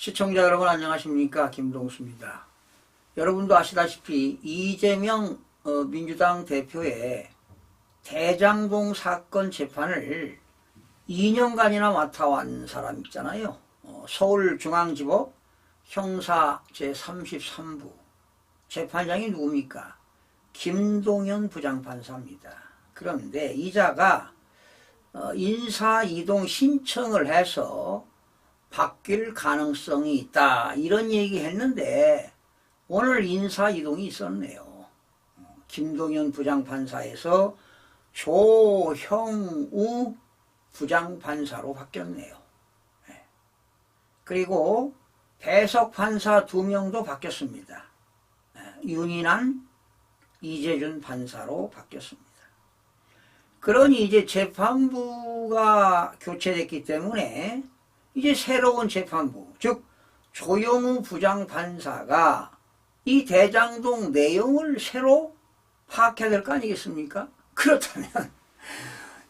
시청자 여러분 안녕하십니까, 김동수입니다. 여러분도 아시다시피 이재명 민주당 대표의 대장동 사건 재판을 2년간이나 맡아온 사람 있잖아요. 서울중앙지법 형사 제33부 재판장이 누굽니까? 김동연 부장판사입니다. 그런데 이자가 인사이동 신청을 해서 바뀔 가능성이 있다, 이런 얘기 했는데 오늘 인사이동이 있었네요. 김동연 부장판사에서 조형우 부장판사로 바뀌었네요. 그리고 배석판사 2명도 바뀌었습니다. 윤인한, 이재준 판사로 바뀌었습니다. 그러니 이제 재판부가 교체됐기 때문에 이제 새로운 재판부, 즉 조영우 부장판사가 이 대장동 내용을 새로 파악해야 될 거 아니겠습니까? 그렇다면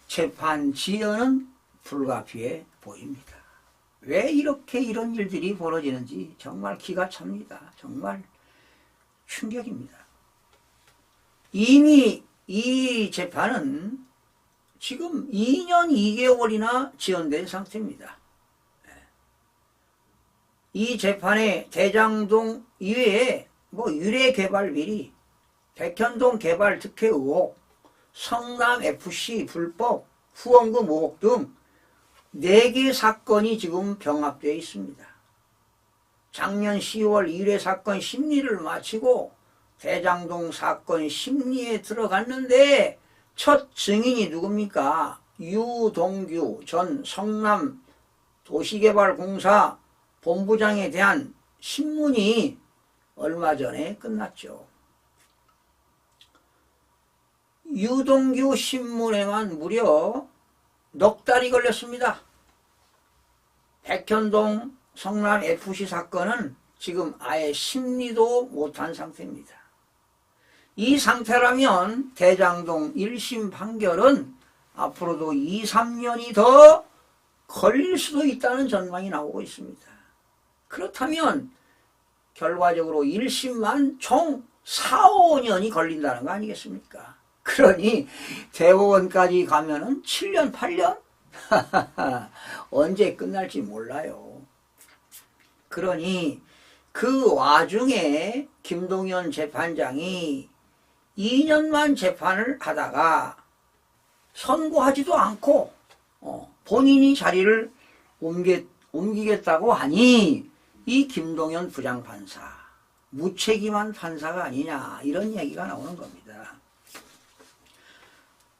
재판 지연은 불가피해 보입니다. 왜 이렇게 이런 일들이 벌어지는지 정말 기가 찹니다. 정말 충격입니다. 이미 이 재판은 지금 2년 2개월이나 지연된 상태입니다. 이 재판에 대장동 이외에 유례개발 비리, 백현동 개발 특혜 의혹, 성남FC 불법 후원금 의혹 등 4개 사건이 지금 병합되어 있습니다. 작년 10월 1회 사건 심리를 마치고 대장동 사건 심리에 들어갔는데 첫 증인이 누굽니까? 유동규 전 성남 도시개발공사 본부장에 대한 신문이 얼마 전에 끝났죠. 유동규 신문에만 무려 넉 달이 걸렸습니다. 백현동 성남FC 사건은 지금 아예 심리도 못한 상태입니다. 이 상태라면 대장동 1심 판결은 앞으로도 2, 3년이 더 걸릴 수도 있다는 전망이 나오고 있습니다. 그렇다면 결과적으로 1심만 총 4, 5년이 걸린다는 거 아니겠습니까? 그러니 대법원까지 가면은 7년, 8년? 언제 끝날지 몰라요. 그러니 그 와중에 김동연 재판장이 2년만 재판을 하다가 선고하지도 않고 본인이 자리를 옮기겠다고 하니 이 김동연 부장판사 무책임한 판사가 아니냐, 이런 얘기가 나오는 겁니다.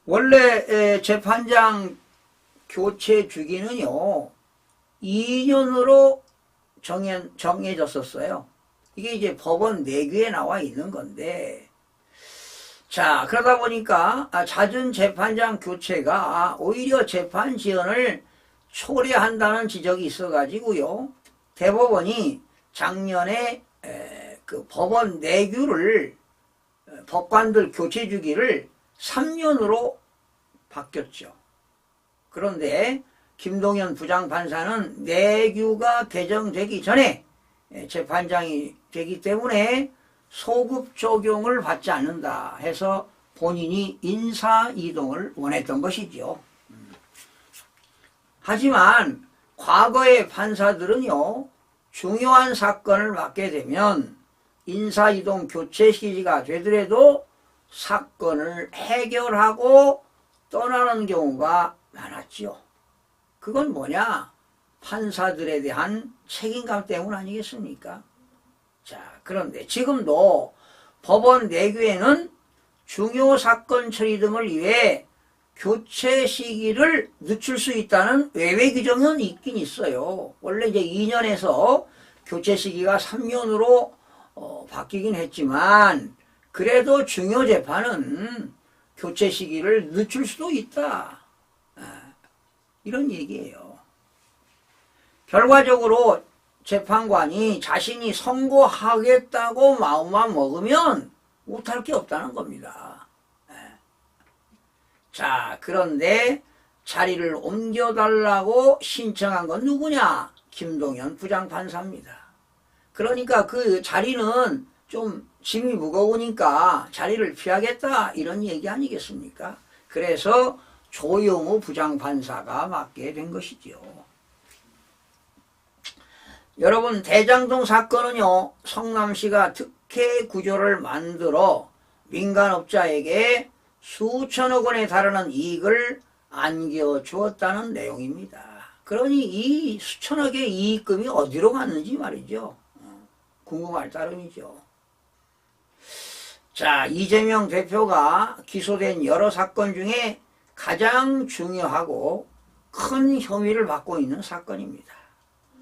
원래 재판장 교체 주기는요 2년으로 정해졌었어요. 이게 이제 법원 내규에 나와 있는 건데, 자, 그러다 보니까 잦은 재판장 교체가 오히려 재판 지연을 초래한다는 지적이 있어가지고요, 대법원이 작년에 그 법원 내규를 법관들 교체 주기를 3년으로 바뀌었죠. 그런데 김동연 부장판사는 내규가 개정되기 전에 재판장이 되기 때문에 소급 적용을 받지 않는다 해서 본인이 인사 이동을 원했던 것이죠. 하지만 과거의 판사들은요, 중요한 사건을 맡게 되면 인사 이동 교체 시기가 되더라도 사건을 해결하고 떠나는 경우가 많았죠. 그건 뭐냐? 판사들에 대한 책임감 때문 아니겠습니까? 자, 그런데 지금도 법원 내규에는 중요 사건 처리 등을 위해 교체 시기를 늦출 수 있다는 외외 규정은 있긴 있어요. 원래 이제 2년에서 교체 시기가 3년으로 바뀌긴 했지만 그래도 중요 재판은 교체 시기를 늦출 수도 있다, 이런 얘기예요. 결과적으로 재판관이 자신이 선고하겠다고 마음만 먹으면 못할 게 없다는 겁니다. 자, 그런데 자리를 옮겨달라고 신청한 건 누구냐? 김동연 부장판사입니다. 그러니까 그 자리는 좀 짐이 무거우니까 자리를 피하겠다 이런 얘기 아니겠습니까? 그래서 조영우 부장판사가 맡게 된 것이죠. 여러분, 대장동 사건은요, 성남시가 특혜 구조를 만들어 민간업자에게 수천억 원에 달하는 이익을 안겨주었다는 내용입니다. 그러니 이 수천억의 이익금이 어디로 갔는지 말이죠. 궁금할 따름이죠. 자, 이재명 대표가 기소된 여러 사건 중에 가장 중요하고 큰 혐의를 받고 있는 사건입니다.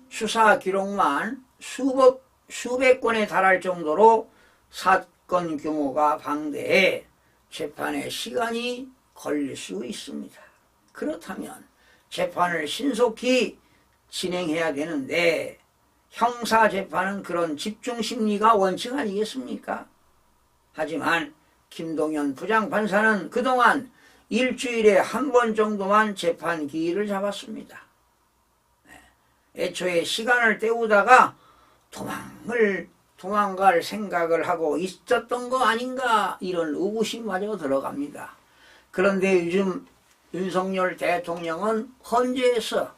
수사 기록만 수백 건에 달할 정도로 사건 규모가 방대해 재판에 시간이 걸릴 수 있습니다. 그렇다면 재판을 신속히 진행해야 되는데 형사재판은 그런 집중심리가 원칙 아니겠습니까? 하지만 김동연 부장판사는 그동안 일주일에 한 번 정도만 재판 기일을 잡았습니다. 애초에 시간을 때우다가 도망갈 생각을 하고 있었던 거 아닌가 이런 의구심마저 들어갑니다. 그런데 요즘 윤석열 대통령은 헌재에서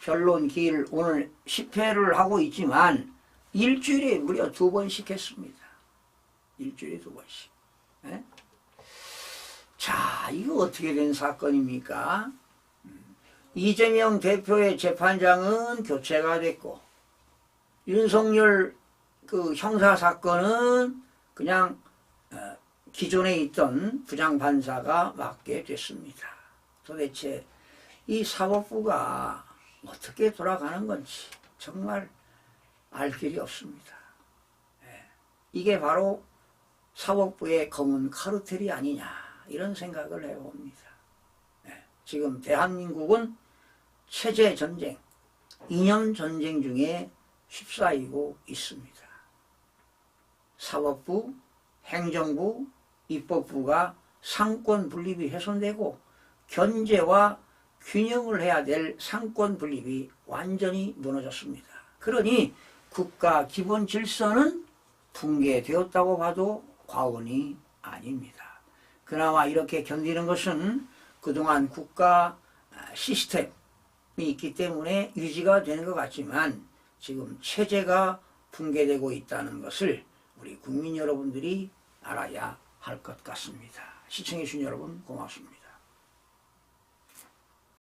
변론 기일 오늘 10회를 하고 있지만 일주일에 무려 2번씩 했습니다. 일주일에 2번씩. 네? 자, 이거 어떻게 된 사건입니까? 이재명 대표의 재판장은 교체가 됐고 윤석열 그 형사사건은 그냥 기존에 있던 부장판사가 맡게 됐습니다. 도대체 이 사법부가 어떻게 돌아가는 건지 정말 알 길이 없습니다. 이게 바로 사법부의 검은 카르텔이 아니냐 이런 생각을 해봅니다. 지금 대한민국은 체제전쟁, 이념전쟁 중에 휩싸이고 있습니다. 사법부, 행정부, 입법부가 상권 분립이 훼손되고 견제와 균형을 해야 될 상권 분립이 완전히 무너졌습니다. 그러니 국가 기본 질서는 붕괴되었다고 봐도 과언이 아닙니다. 그나마 이렇게 견디는 것은 그동안 국가 시스템이 있기 때문에 유지가 되는 것 같지만 지금 체제가 붕괴되고 있다는 것을 우리 국민 여러분들이 알아야 할 것 같습니다. 시청해 주신 여러분 고맙습니다.